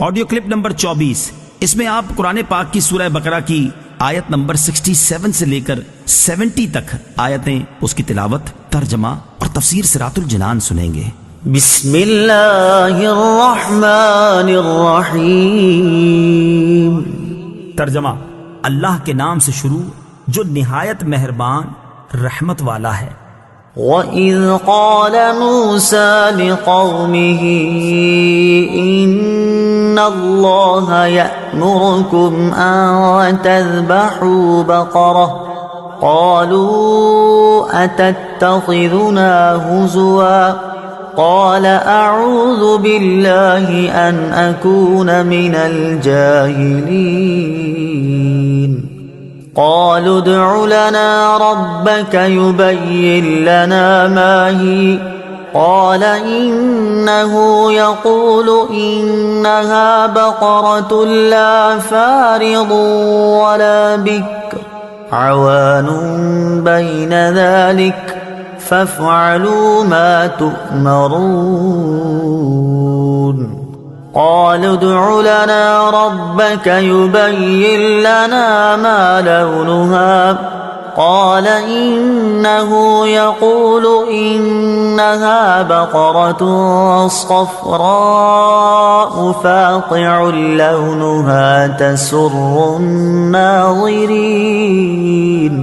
Audio clip number 24۔ اس میں آپ قرآن پاک کی سورہ بقرہ کی آیت نمبر 67 سے لے کر 70 تک آیتیں، اس کی تلاوت، ترجمہ اور تفسیر صراط الجنان سنیں گے۔ بسم اللہ الرحمن الرحیم۔ ترجمہ: اللہ کے نام سے شروع جو نہایت مہربان رحمت والا ہے۔ وَإِذْ قَالَ مُوسَى لِقَوْمِهِ إِنَّ اللَّهَ يَأْمُرُكُمْ أَن تَذْبَحُوا بَقَرَةً قَالُوا أَتَتَّخِذُنَا هُزُوًا قَالَ أَعُوذُ بِاللَّهِ أَنْ أَكُونَ مِنَ الْجَاهِلِينَ قالوا ادع لنا ربك يبين لنا ما هي قال إنه يقول إنها بقرة لا فارض ولا بكر عوان بين ذلك فافعلوا ما تؤمرون قالوا ادع لنا ربك يبين لنا ما لونها قال إنه يقول إنها بقرة صفراء فاقع لونها تسر الناظرين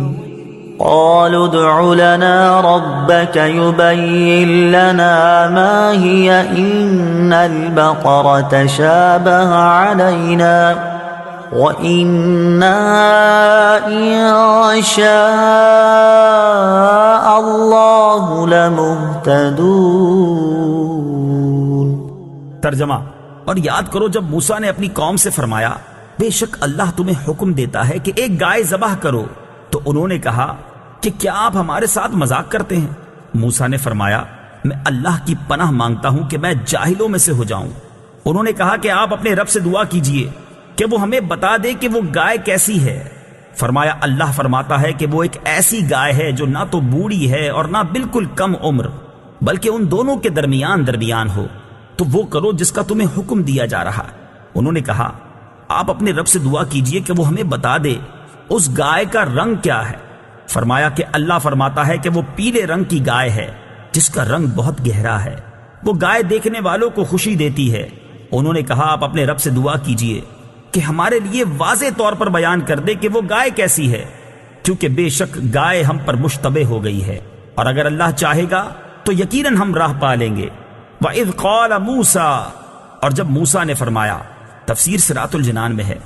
قالوا ادع لنا ربك يبين لنا ما هي إن البقرة شابه علينا وإنا إن شاء الله لمهتدون۔ ترجمہ: اور یاد کرو جب موسیٰ نے اپنی قوم سے فرمایا بے شک اللہ تمہیں حکم دیتا ہے کہ ایک گائے ذبح کرو، تو انہوں نے کہا کہ کیا آپ ہمارے ساتھ مذاق کرتے ہیں؟ موسیٰ نے فرمایا میں اللہ کی پناہ مانگتا ہوں کہ میں جاہلوں میں سے ہو جاؤں۔ انہوں نے کہا کہ آپ اپنے رب سے دعا کیجئے کہ وہ ہمیں بتا دے کہ وہ گائے کیسی ہے۔ فرمایا اللہ فرماتا ہے کہ وہ ایک ایسی گائے ہے جو نہ تو بوڑھی ہے اور نہ بالکل کم عمر، بلکہ ان دونوں کے درمیان ہو، تو وہ کرو جس کا تمہیں حکم دیا جا رہا۔ انہوں نے کہا آپ اپنے رب سے دعا کیجئے کہ وہ ہمیں بتا دے اس گائے کا رنگ کیا ہے۔ فرمایا کہ اللہ فرماتا ہے کہ وہ پیلے رنگ کی گائے ہے جس کا رنگ بہت گہرا ہے، وہ گائے دیکھنے والوں کو خوشی دیتی ہے۔ انہوں نے کہا آپ اپنے رب سے دعا کیجئے کہ ہمارے لیے واضح طور پر بیان کر دے کہ وہ گائے کیسی ہے، کیونکہ بے شک گائے ہم پر مشتبہ ہو گئی ہے، اور اگر اللہ چاہے گا تو یقیناً ہم راہ پا لیں گے۔ وَإِذْ قَالَ مُوسَى، اور جب موسیٰ نے فرمایا، تفسیر صراط الجنان میں ہے۔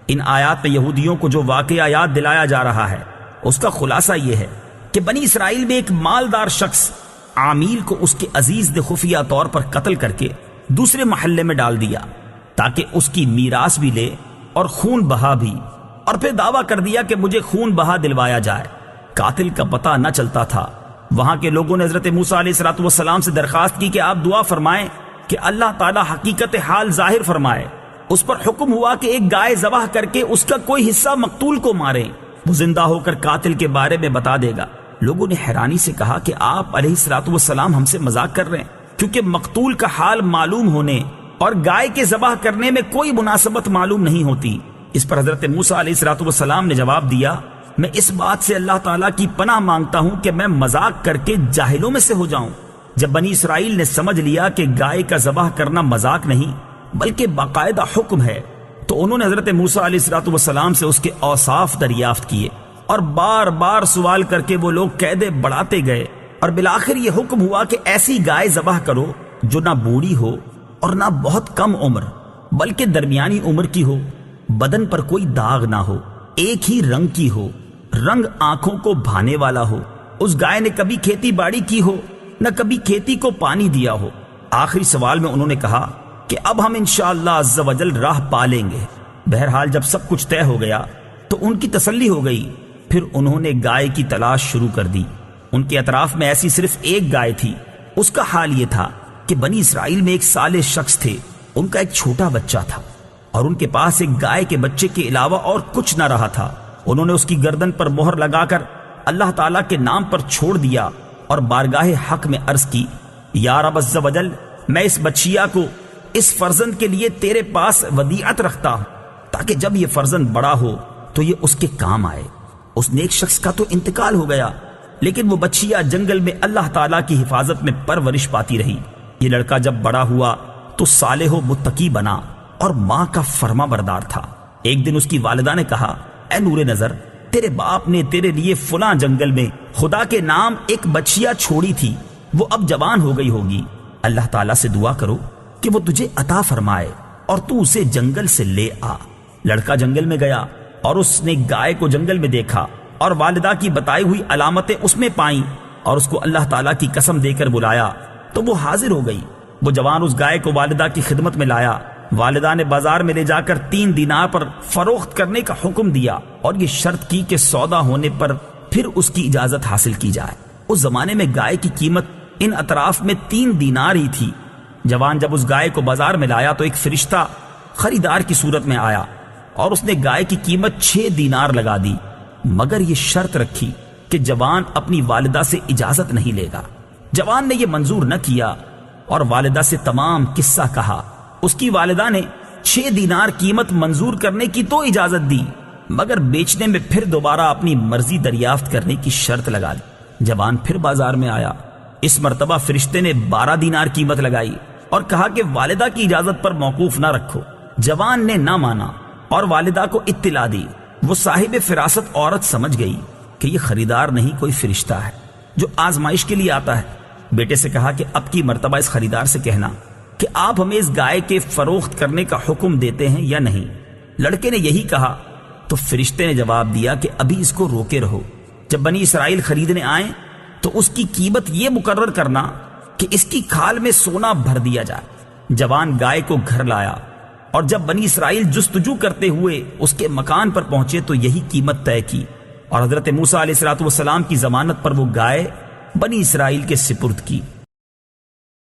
ان آیات میں یہودیوں کو جو واقعہ یاد دلایا جا رہا ہے اس کا خلاصہ یہ ہے کہ بنی اسرائیل میں ایک مالدار شخص عامیل کو اس کے عزیز نے خفیہ طور پر قتل کر کے دوسرے محلے میں ڈال دیا تاکہ اس کی میراث بھی لے اور خون بہا بھی، اور پھر دعویٰ کر دیا کہ مجھے خون بہا دلوایا جائے۔ قاتل کا پتہ نہ چلتا تھا۔ وہاں کے لوگوں نے حضرت موسیٰ علیہ السلام سے درخواست کی کہ آپ دعا فرمائیں کہ اللہ تعالی حقیقت حال ظاہر فرمائے۔ اس پر حکم ہوا کہ ایک گائے ذبح کر کے اس کا کوئی حصہ مقتول کو ماریں، وہ زندہ ہو کر قاتل کے بارے میں بتا دے گا۔ لوگوں نے حیرانی سے کہا کہ آپ علیہ السلام ہم سے مذاق کر رہے ہیں، کیونکہ مقتول کا حال معلوم ہونے اور گائے کے ذبح کرنے میں کوئی مناسبت معلوم نہیں ہوتی۔ اس پر حضرت موسیٰ علیہ السلام نے جواب دیا میں اس بات سے اللہ تعالیٰ کی پناہ مانگتا ہوں کہ میں مذاق کر کے جاہلوں میں سے ہو جاؤں۔ جب بنی اسرائیل نے سمجھ لیا کہ گائے کا ذبح کرنا مذاق نہیں بلکہ باقاعدہ حکم ہے، تو انہوں نے حضرت موسیٰ علیہ السلام سے اس کے اوصاف دریافت کیے، اور بار بار سوال کر کے وہ لوگ قیدیں بڑھاتے گئے، اور بالآخر یہ حکم ہوا کہ ایسی گائے ذبح کرو جو نہ بوڑھی ہو اور نہ بہت کم عمر بلکہ درمیانی عمر کی ہو، بدن پر کوئی داغ نہ ہو، ایک ہی رنگ کی ہو، رنگ آنکھوں کو بھانے والا ہو، اس گائے نے کبھی کھیتی باڑی کی ہو نہ کبھی کھیتی کو پانی دیا ہو۔ آخری سوال میں انہوں نے کہا کہ اب ہم انشاءاللہ عز و جل راہ پا لیں گے۔ بہرحال جب سب کچھ طے ہو گیا تو ان کی تسلی ہو گئی۔ پھر انہوں نے گائے کی تلاش شروع کر دی۔ ان کے اطراف میں ایسی صرف ایک گائے تھی۔ اس کا حال یہ تھا کہ بنی اسرائیل میں ایک صالح شخص تھے، ان کا ایک چھوٹا بچہ تھا، اور ان کے پاس ایک گائے کے بچے کے علاوہ اور کچھ نہ رہا تھا۔ انہوں نے اس کی گردن پر مہر لگا کر اللہ تعالیٰ کے نام پر چھوڑ دیا اور بارگاہ حق میں عرض کی، یا رب عز و جل، میں اس بچیا کو اس فرزند کے لیے تیرے پاس ودیعت رکھتا ہوں تاکہ جب یہ فرزند بڑا ہو تو یہ اس کے کام آئے۔ اس نیک شخص کا تو انتقال ہو گیا، لیکن وہ بچیا جنگل میں اللہ تعالیٰ کی حفاظت میں پرورش پاتی رہی۔ یہ لڑکا جب بڑا ہوا تو صالح و متقی بنا اور ماں کا فرما بردار تھا۔ ایک دن اس کی والدہ نے کہا، اے نور نظر، تیرے باپ نے تیرے لیے فلاں جنگل میں خدا کے نام ایک بچیا چھوڑی تھی، وہ اب جوان ہو گئی ہوگی۔ اللہ تعالیٰ سے دعا کرو کہ وہ تجھے عطا فرمائے اور تو اسے جنگل سے لے آ۔ لڑکا جنگل میں گیا اور اس نے گائے کو جنگل میں دیکھا اور والدہ کی بتائی ہوئی علامتیں اس میں پائیں اور اس کو اللہ تعالیٰ کی قسم دے کر بلایا تو وہ حاضر ہو گئی۔ وہ جوان اس گائے کو والدہ کی خدمت میں لایا۔ والدہ نے بازار میں لے جا کر 3 دینار پر فروخت کرنے کا حکم دیا اور یہ شرط کی کہ سودا ہونے پر پھر اس کی اجازت حاصل کی جائے۔ اس زمانے میں گائے کی قیمت ان اطراف میں 3 دینار ہی تھی۔ جوان جب اس گائے کو بازار میں لایا تو ایک فرشتہ خریدار کی صورت میں آیا اور اس نے گائے کی قیمت 6 دینار لگا دی، مگر یہ شرط رکھی کہ جوان اپنی والدہ سے اجازت نہیں لے گا۔ جوان نے یہ منظور نہ کیا اور والدہ سے تمام قصہ کہا۔ اس کی والدہ نے 6 دینار قیمت منظور کرنے کی تو اجازت دی، مگر بیچنے میں پھر دوبارہ اپنی مرضی دریافت کرنے کی شرط لگا دی۔ جوان پھر بازار میں آیا۔ اس مرتبہ فرشتے نے 12 دینار قیمت لگائی اور کہا کہ والدہ کی اجازت پر موقوف نہ رکھو۔ جوان نے نہ مانا اور والدہ کو اطلاع دی۔ وہ صاحب فراست عورت سمجھ گئی کہ یہ خریدار نہیں کوئی فرشتہ ہے جو آزمائش کے لیے آتا ہے۔ بیٹے سے کہا کہ اب کی مرتبہ اس خریدار سے کہنا کہ آپ ہمیں اس گائے کے فروخت کرنے کا حکم دیتے ہیں یا نہیں۔ لڑکے نے یہی کہا تو فرشتے نے جواب دیا کہ ابھی اس کو روکے رہو، جب بنی اسرائیل خریدنے آئیں تو اس کی قیمت یہ مقرر کرنا کہ اس کی کھال میں سونا بھر دیا جائے۔ جوان گائے کو گھر لایا اور جب بنی اسرائیل جستجو کرتے ہوئے اس کے مکان پر پہنچے تو یہی قیمت طے کی، اور حضرت موسیٰ علیہ الصلوۃ والسلام کی ضمانت پر وہ گائے بنی اسرائیل کے سپرد کی۔